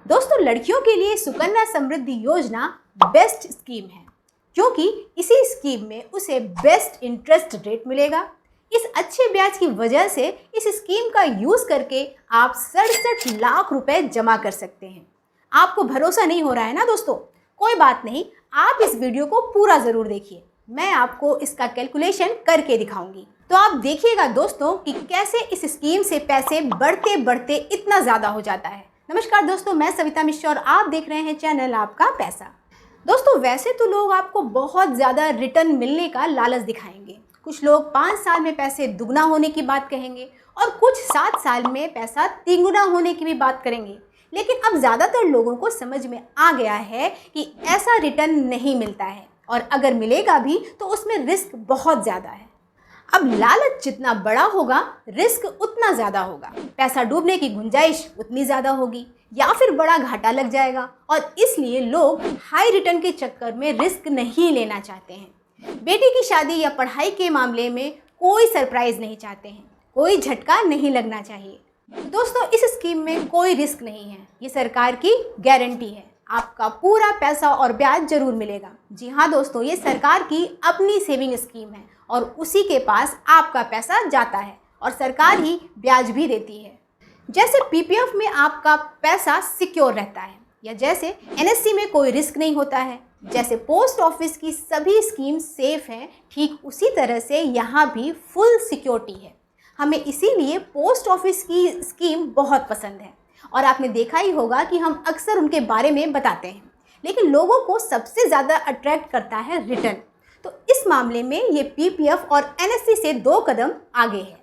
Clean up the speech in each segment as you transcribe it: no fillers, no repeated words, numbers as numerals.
दोस्तों, लड़कियों के लिए सुकन्या समृद्धि योजना बेस्ट स्कीम है, क्योंकि इसी स्कीम में उसे बेस्ट इंटरेस्ट रेट मिलेगा। इस अच्छे ब्याज की वजह से इस स्कीम का यूज करके आप 67 लाख रुपए जमा कर सकते हैं। आपको भरोसा नहीं हो रहा है ना दोस्तों? कोई बात नहीं, आप इस वीडियो को पूरा जरूर देखिए। मैं आपको इसका कैलकुलेशन करके दिखाऊंगी। तो आप देखिएगा दोस्तों कि कैसे इस स्कीम से पैसे बढ़ते बढ़ते इतना ज़्यादा हो जाता है। नमस्कार दोस्तों, मैं सविता मिश्रा और आप देख रहे हैं चैनल आपका पैसा। दोस्तों, वैसे तो लोग आपको बहुत ज़्यादा रिटर्न मिलने का लालच दिखाएंगे। कुछ लोग 5 साल में पैसे दुगना होने की बात कहेंगे और कुछ 7 साल में पैसा तिगुना होने की भी बात करेंगे। लेकिन अब ज़्यादातर लोगों को समझ में आ गया है कि ऐसा रिटर्न नहीं मिलता है, और अगर मिलेगा भी तो उसमें रिस्क बहुत ज़्यादा है। अब लालच जितना बड़ा होगा, रिस्क उतना ज़्यादा होगा। पैसा डूबने की गुंजाइश उतनी ज़्यादा होगी या फिर बड़ा घाटा लग जाएगा, और इसलिए लोग हाई रिटर्न के चक्कर में रिस्क नहीं लेना चाहते हैं। बेटी की शादी या पढ़ाई के मामले में कोई सरप्राइज नहीं चाहते हैं, कोई झटका नहीं लगना चाहिए। दोस्तों, इस स्कीम में कोई रिस्क नहीं है, ये सरकार की गारंटी है। आपका पूरा पैसा और ब्याज जरूर मिलेगा। जी हाँ दोस्तों, ये सरकार की अपनी सेविंग स्कीम है और उसी के पास आपका पैसा जाता है और सरकार ही ब्याज भी देती है। जैसे पीपीएफ में आपका पैसा सिक्योर रहता है, या जैसे एनएससी में कोई रिस्क नहीं होता है, जैसे पोस्ट ऑफिस की सभी स्कीम सेफ हैं, ठीक उसी तरह से यहाँ भी फुल सिक्योरिटी है। हमें इसीलिए पोस्ट ऑफिस की स्कीम बहुत पसंद है, और आपने देखा ही होगा कि हम अक्सर उनके बारे में बताते हैं। लेकिन लोगों को सबसे ज़्यादा अट्रैक्ट करता है रिटर्न। तो इस मामले में ये पीपीएफ और एनएससी से 2 कदम आगे है।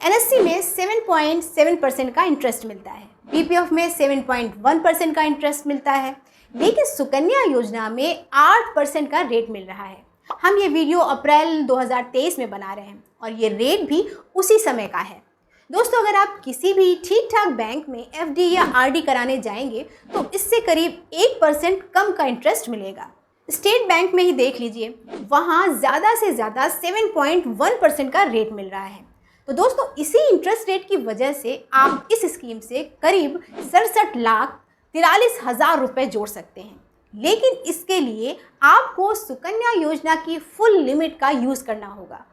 एनएससी में 7.7% का इंटरेस्ट मिलता है, पीपीएफ में 7.1% का इंटरेस्ट मिलता है, लेकिन सुकन्या योजना में 8% का रेट मिल रहा है। हम ये वीडियो अप्रैल 2023 में बना रहे हैं और ये रेट भी उसी समय का है। दोस्तों, अगर आप किसी भी ठीक ठाक बैंक में एफडी या आरडी कराने जाएंगे तो इससे करीब 1% कम का इंटरेस्ट मिलेगा। स्टेट बैंक में ही देख लीजिए, वहाँ ज़्यादा से ज़्यादा 7.1% का रेट मिल रहा है। तो दोस्तों, इसी इंटरेस्ट रेट की वजह से आप इस स्कीम से करीब 67,43,000 रुपये जोड़ सकते हैं। लेकिन इसके लिए आपको सुकन्या योजना की फुल लिमिट का यूज़ करना होगा।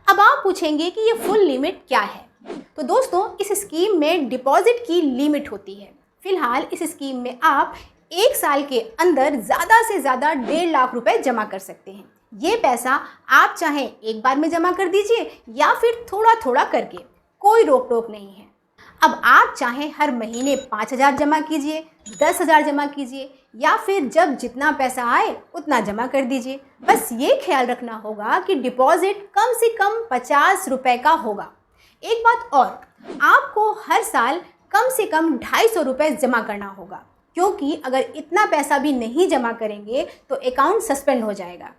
अब आप पूछेंगे कि ये फुल लिमिट क्या है? तो दोस्तों, इस स्कीम में डिपॉजिट की लिमिट होती है। फिलहाल इस स्कीम में आप 1 साल के अंदर ज़्यादा से ज़्यादा 1.5 लाख रुपए जमा कर सकते हैं। ये पैसा आप चाहें एक बार में जमा कर दीजिए या फिर थोड़ा थोड़ा करके, कोई रोक टोक नहीं है। अब आप चाहें हर महीने 5,000 जमा कीजिए, 10,000 जमा कीजिए, या फिर जब जितना पैसा आए उतना जमा कर दीजिए। बस ये ख्याल रखना होगा कि डिपॉजिट कम से कम 50 रुपये का होगा। एक बात और, आपको हर साल कम से कम 250 रुपये जमा करना होगा, क्योंकि अगर इतना पैसा भी नहीं जमा करेंगे तो अकाउंट सस्पेंड हो जाएगा।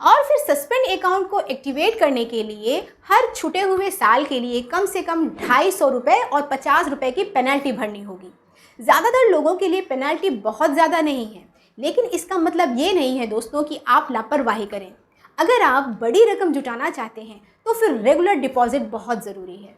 और फिर सस्पेंड अकाउंट को एक्टिवेट करने के लिए हर छूटे हुए साल के लिए कम से कम 250 रुपये और 50 रुपये की पेनल्टी भरनी होगी। ज़्यादातर लोगों के लिए पेनल्टी बहुत ज़्यादा नहीं है, लेकिन इसका मतलब ये नहीं है दोस्तों कि आप लापरवाही करें। अगर आप बड़ी रकम जुटाना चाहते हैं तो फिर रेगुलर डिपॉजिट बहुत ज़रूरी है।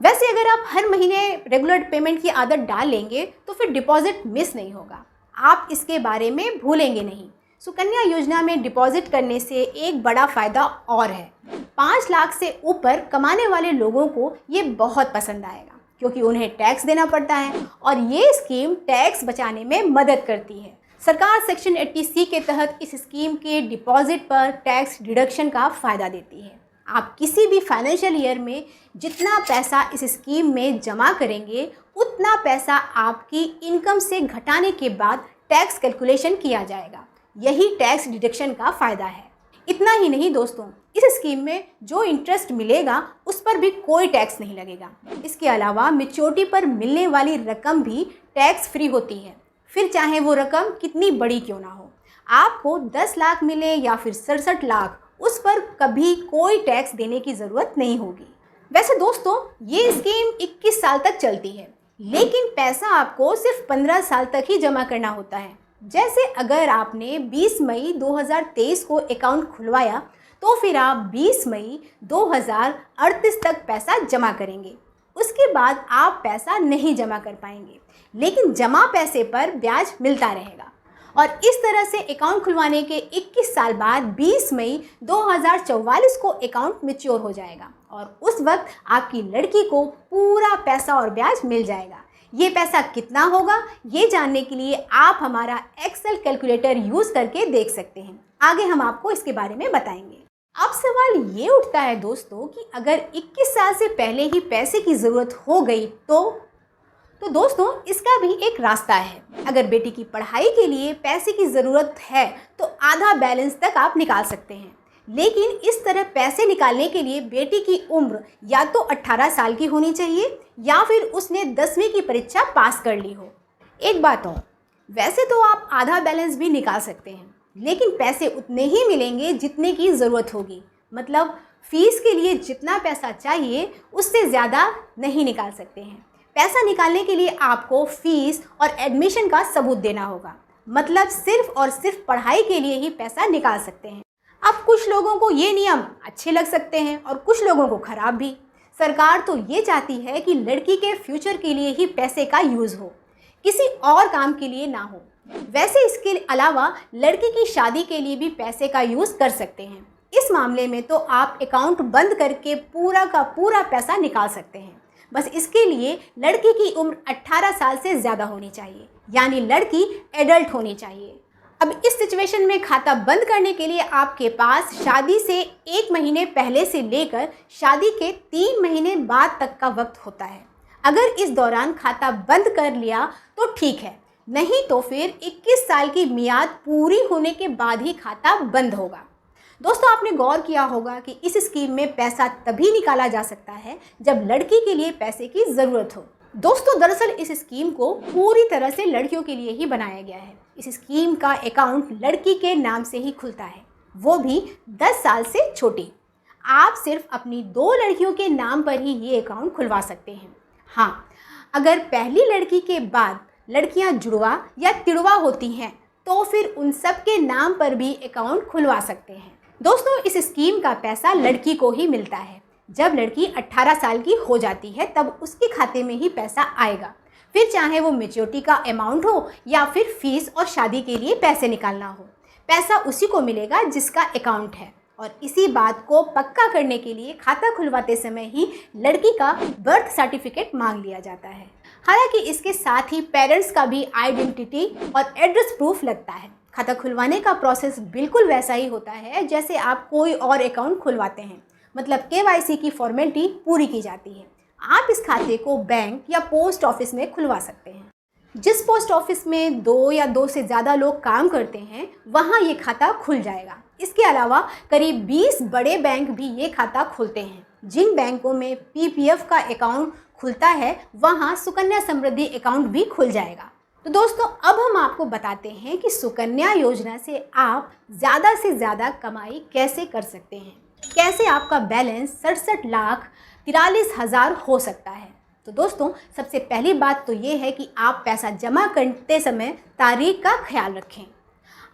वैसे अगर आप हर महीने रेगुलर पेमेंट की आदत डाल लेंगे तो फिर डिपॉजिट मिस नहीं होगा, आप इसके बारे में भूलेंगे नहीं। सुकन्या योजना में डिपॉजिट करने से एक बड़ा फ़ायदा और है। 5 लाख से ऊपर कमाने वाले लोगों को ये बहुत पसंद आएगा, क्योंकि उन्हें टैक्स देना पड़ता है और ये स्कीम टैक्स बचाने में मदद करती है। सरकार सेक्शन 80C के तहत इस स्कीम के डिपॉजिट पर टैक्स डिडक्शन का फ़ायदा देती है। आप किसी भी फाइनेंशियल ईयर में जितना पैसा इस स्कीम में जमा करेंगे, उतना पैसा आपकी इनकम से घटाने के बाद टैक्स कैलकुलेशन किया जाएगा। यही टैक्स डिडक्शन का फ़ायदा है। इतना ही नहीं दोस्तों, इस स्कीम में जो इंटरेस्ट मिलेगा उस पर भी कोई टैक्स नहीं लगेगा। इसके अलावा मैच्योरिटी पर मिलने वाली रकम भी टैक्स फ्री होती है, फिर चाहे वो रकम कितनी बड़ी क्यों ना हो। आपको 10 लाख मिले या फिर 67 लाख, उस पर कभी कोई टैक्स देने की ज़रूरत नहीं होगी। वैसे दोस्तों, ये स्कीम 21 साल तक चलती है, लेकिन पैसा आपको सिर्फ 15 साल तक ही जमा करना होता है। जैसे अगर आपने 20 मई 2023 को अकाउंट खुलवाया तो फिर आप 20 मई 2038 तक पैसा जमा करेंगे। उसके बाद आप पैसा नहीं जमा कर पाएंगे, लेकिन जमा पैसे पर ब्याज मिलता रहेगा। और इस तरह से अकाउंट खुलवाने के 21 साल बाद 20 मई 2044 को अकाउंट मैच्योर हो जाएगा और उस वक्त आपकी लड़की को पूरा पैसा और ब्याज मिल जाएगा। ये पैसा कितना होगा, ये जानने के लिए आप हमारा एक्सेल कैलकुलेटर यूज़ करके देख सकते हैं। आगे हम आपको इसके बारे में बताएंगे। अब सवाल ये उठता है दोस्तों कि अगर 21 साल से पहले ही पैसे की ज़रूरत हो गई तो दोस्तों इसका भी एक रास्ता है। अगर बेटी की पढ़ाई के लिए पैसे की ज़रूरत है तो आधा बैलेंस तक आप निकाल सकते हैं, लेकिन इस तरह पैसे निकालने के लिए बेटी की उम्र या तो 18 साल की होनी चाहिए या फिर उसने 10वीं की परीक्षा पास कर ली हो। एक बात और, वैसे तो आप आधा बैलेंस भी निकाल सकते हैं, लेकिन पैसे उतने ही मिलेंगे जितने की ज़रूरत होगी। मतलब फीस के लिए जितना पैसा चाहिए उससे ज़्यादा नहीं निकाल सकते हैं। पैसा निकालने के लिए आपको फीस और एडमिशन का सबूत देना होगा। मतलब सिर्फ और सिर्फ पढ़ाई के लिए ही पैसा निकाल सकते हैं। अब कुछ लोगों को ये नियम अच्छे लग सकते हैं और कुछ लोगों को ख़राब भी। सरकार तो ये चाहती है कि लड़की के फ्यूचर के लिए ही पैसे का यूज़ हो, किसी और काम के लिए ना हो। वैसे इसके अलावा लड़की की शादी के लिए भी पैसे का यूज़ कर सकते हैं। इस मामले में तो आप अकाउंट बंद करके पूरा का पूरा पैसा निकाल सकते हैं। बस इसके लिए लड़की की उम्र 18 साल से ज़्यादा होनी चाहिए, यानी लड़की एडल्ट होनी चाहिए। अब इस सिचुएशन में खाता बंद करने के लिए आपके पास शादी से 1 महीने पहले से लेकर शादी के 3 महीने बाद तक का वक्त होता है। अगर इस दौरान खाता बंद कर लिया तो ठीक है, नहीं तो फिर 21 साल की मियाद पूरी होने के बाद ही खाता बंद होगा। दोस्तों आपने गौर किया होगा कि इस स्कीम में पैसा तभी निकाला जा सकता है जब लड़की के लिए पैसे की ज़रूरत हो। दोस्तों दरअसल इस स्कीम को पूरी तरह से लड़कियों के लिए ही बनाया गया है। इस स्कीम का अकाउंट लड़की के नाम से ही खुलता है, वो भी 10 साल से छोटी। आप सिर्फ अपनी 2 लड़कियों के नाम पर ही ये अकाउंट खुलवा सकते हैं। हाँ, अगर पहली लड़की के बाद लड़कियां जुड़वा या तिड़वा होती हैं तो फिर उन सब के नाम पर भी अकाउंट खुलवा सकते हैं। दोस्तों इस स्कीम का पैसा लड़की को ही मिलता है। जब लड़की 18 साल की हो जाती है तब उसके खाते में ही पैसा आएगा, फिर चाहे वो मैच्योरिटी का अमाउंट हो या फिर फीस और शादी के लिए पैसे निकालना हो, पैसा उसी को मिलेगा जिसका अकाउंट है। और इसी बात को पक्का करने के लिए खाता खुलवाते समय ही लड़की का बर्थ सर्टिफिकेट मांग लिया जाता है। हालांकि इसके साथ ही पेरेंट्स का भी आइडेंटिटी और एड्रेस प्रूफ लगता है। खाता खुलवाने का प्रोसेस बिल्कुल वैसा ही होता है जैसे आप कोई और अकाउंट खुलवाते हैं। मतलब KYC की फॉर्मेलिटी पूरी की जाती है। आप इस खाते को बैंक या पोस्ट ऑफिस में खुलवा सकते हैं। जिस पोस्ट ऑफिस में 2 या 2 से ज़्यादा लोग काम करते हैं वहाँ ये खाता खुल जाएगा। इसके अलावा करीब 20 बड़े बैंक भी ये खाता खोलते हैं। जिन बैंकों में PPF का अकाउंट खुलता है वहाँ सुकन्या समृद्धि अकाउंट भी खुल जाएगा। तो दोस्तों अब हम आपको बताते हैं कि सुकन्या योजना से आप ज़्यादा से ज़्यादा कमाई कैसे कर सकते हैं, कैसे आपका बैलेंस 67,43,000 हो सकता है। तो दोस्तों सबसे पहली बात तो ये है कि आप पैसा जमा करते समय तारीख का ख्याल रखें।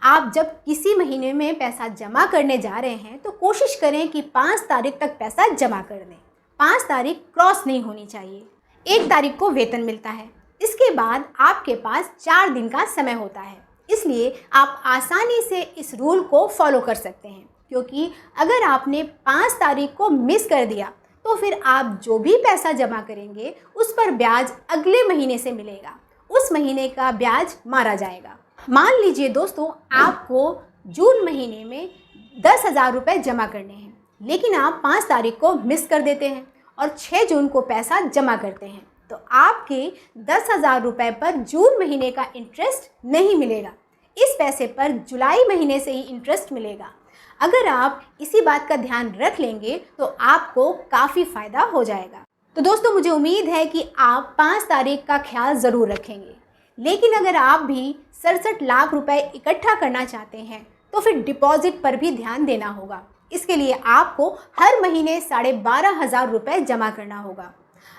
आप जब किसी महीने में पैसा जमा करने जा रहे हैं तो कोशिश करें कि 5 तारीख तक पैसा जमा कर दें। 5 तारीख क्रॉस नहीं होनी चाहिए। 1 तारीख को वेतन मिलता है, इसके बाद आपके पास 4 दिन का समय होता है। इसलिए आप आसानी से इस रूल को फॉलो कर सकते हैं, क्योंकि अगर आपने 5 तारीख को मिस कर दिया तो फिर आप जो भी पैसा जमा करेंगे उस पर ब्याज अगले महीने से मिलेगा, उस महीने का ब्याज मारा जाएगा। मान लीजिए दोस्तों आपको जून महीने में 10,000 रुपये जमा करने हैं, लेकिन आप 5 तारीख को मिस कर देते हैं और 6 जून को पैसा जमा करते हैं, तो आपके 10,000 रुपये पर जून महीने का इंटरेस्ट नहीं मिलेगा। इस पैसे पर जुलाई महीने से ही इंटरेस्ट मिलेगा। अगर आप इसी बात का ध्यान रख लेंगे तो आपको काफ़ी फ़ायदा हो जाएगा। तो दोस्तों मुझे उम्मीद है कि आप 5 तारीख का ख्याल ज़रूर रखेंगे। लेकिन अगर आप भी 67 लाख रुपए इकट्ठा करना चाहते हैं तो फिर डिपॉजिट पर भी ध्यान देना होगा। इसके लिए आपको हर महीने 12,500 रुपये जमा करना होगा।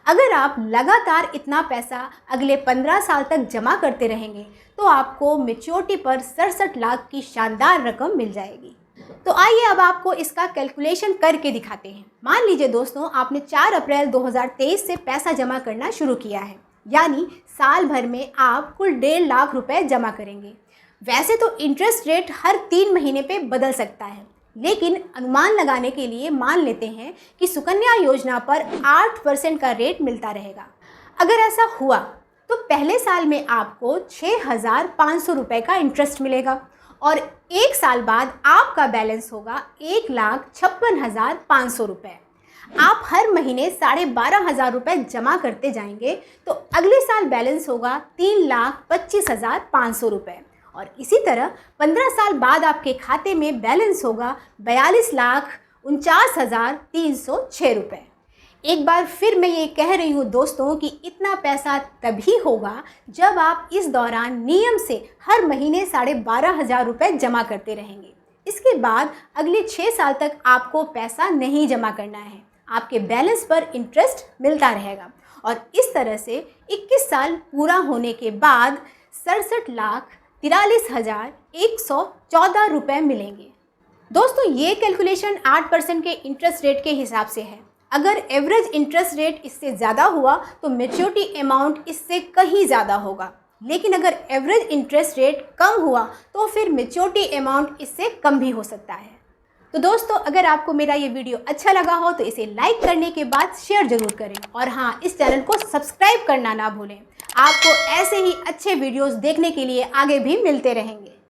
अगर आप लगातार इतना पैसा अगले 15 साल तक जमा करते रहेंगे तो आपको मैच्योरिटी पर 67 लाख की शानदार रकम मिल जाएगी। तो आइए अब आपको इसका कैलकुलेशन करके दिखाते हैं। मान लीजिए दोस्तों, आपने 4 अप्रैल 2023 से पैसा जमा करना शुरू किया है, यानी साल भर में आप कुल 1.5 लाख रुपए जमा करेंगे। वैसे तो इंटरेस्ट रेट हर 3 महीने पे बदल सकता है, लेकिन अनुमान लगाने के लिए मान लेते हैं कि सुकन्या योजना पर 8% का रेट मिलता रहेगा। अगर ऐसा हुआ तो पहले साल में आपको 6,500 रुपये का इंटरेस्ट मिलेगा और 1 साल बाद आपका बैलेंस होगा 1,56,500 रुपये। आप हर महीने 12,500 रुपये जमा करते जाएंगे तो अगले साल बैलेंस होगा 3,25,500 रुपये और इसी तरह 15 साल बाद आपके खाते में बैलेंस होगा 42,49,306 रुपये। एक बार फिर मैं ये कह रही हूँ दोस्तों कि इतना पैसा तभी होगा जब आप इस दौरान नियम से हर महीने 12,500 रुपये जमा करते रहेंगे। इसके बाद अगले 6 साल तक आपको पैसा नहीं जमा करना है, आपके बैलेंस पर इंटरेस्ट मिलता रहेगा और इस तरह से 21 साल पूरा होने के बाद 67,43,114 रुपये मिलेंगे। दोस्तों, ये कैलकुलेशन 8% के इंटरेस्ट रेट के हिसाब से है। अगर एवरेज इंटरेस्ट रेट इससे ज़्यादा हुआ तो मैच्योरिटी अमाउंट इससे कहीं ज़्यादा होगा, लेकिन अगर एवरेज इंटरेस्ट रेट कम हुआ तो फिर मैच्योरिटी अमाउंट इससे कम भी हो सकता है। तो दोस्तों, अगर आपको मेरा ये वीडियो अच्छा लगा हो तो इसे लाइक करने के बाद शेयर ज़रूर करें और हाँ, इस चैनल को सब्सक्राइब करना ना भूलें। आपको ऐसे ही अच्छे वीडियोज़ देखने के लिए आगे भी मिलते रहेंगे।